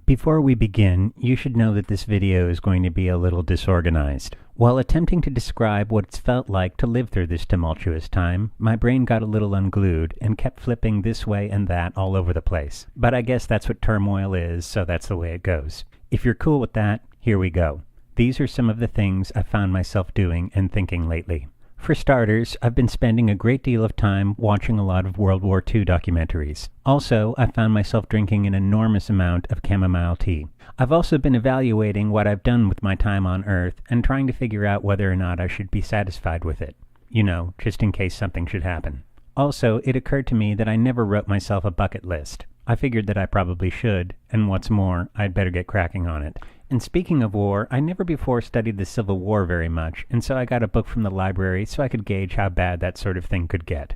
Before we begin, you should know that this video is going to be a little disorganized. While attempting to describe what it's felt like to live through this tumultuous time, my brain got a little unglued and kept flipping this way and that all over the place. But I guess that's what turmoil is, so that's the way it goes. If you're cool with that, here we go. These are some of the things I've found myself doing and thinking lately. For starters, I've been spending a great deal of time watching a lot of World War II documentaries. Also, I found myself drinking an enormous amount of chamomile tea. I've also been evaluating what I've done with my time on Earth and trying to figure out whether or not I should be satisfied with it. You know, just in case something should happen. Also, it occurred to me that I never wrote myself a bucket list. I figured that I probably should, and what's more, I'd better get cracking on it. And speaking of war, I never before studied the Civil War very much, and so I got a book from the library so I could gauge how bad that sort of thing could get.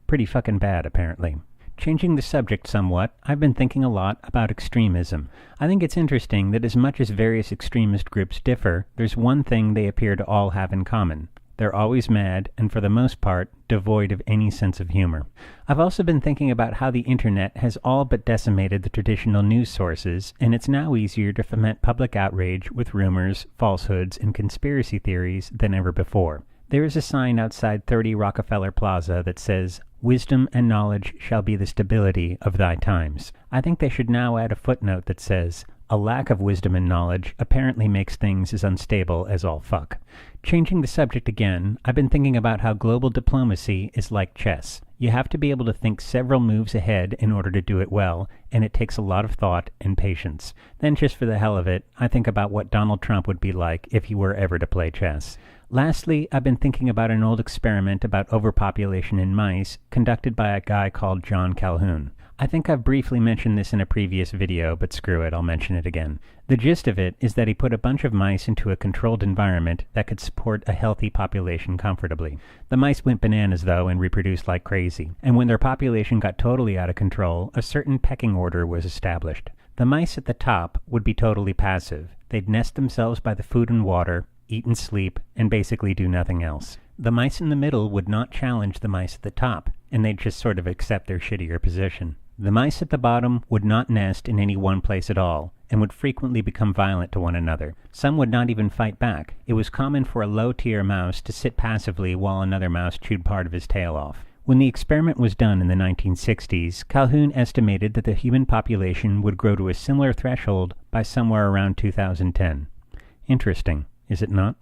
Pretty fucking bad, apparently. Changing the subject somewhat, I've been thinking a lot about extremism. I think it's interesting that as much as various extremist groups differ, there's one thing they appear to all have in common. They're always mad, and for the most part, devoid of any sense of humor. I've also been thinking about how the internet has all but decimated the traditional news sources, and it's now easier to foment public outrage with rumors, falsehoods, and conspiracy theories than ever before. There is a sign outside 30 Rockefeller Plaza that says, "Wisdom and knowledge shall be the stability of thy times." I think they should now add a footnote that says, "A lack of wisdom and knowledge apparently makes things as unstable as all fuck." Changing the subject again, I've been thinking about how global diplomacy is like chess. You have to be able to think several moves ahead in order to do it well, and it takes a lot of thought and patience. Then just for the hell of it, I think about what Donald Trump would be like if he were ever to play chess. Lastly, I've been thinking about an old experiment about overpopulation in mice conducted by a guy called John Calhoun. I think I've briefly mentioned this in a previous video, but screw it, I'll mention it again. The gist of it is that he put a bunch of mice into a controlled environment that could support a healthy population comfortably. The mice went bananas, though, and reproduced like crazy. And when their population got totally out of control, a certain pecking order was established. The mice at the top would be totally passive. They'd nest themselves by the food and water, eat and sleep, and basically do nothing else. The mice in the middle would not challenge the mice at the top, and they'd just sort of accept their shittier position. The mice at the bottom would not nest in any one place at all, and would frequently become violent to one another. Some would not even fight back. It was common for a low-tier mouse to sit passively while another mouse chewed part of his tail off. When the experiment was done in the 1960s, Calhoun estimated that the human population would grow to a similar threshold by somewhere around 2010. Interesting, is it not?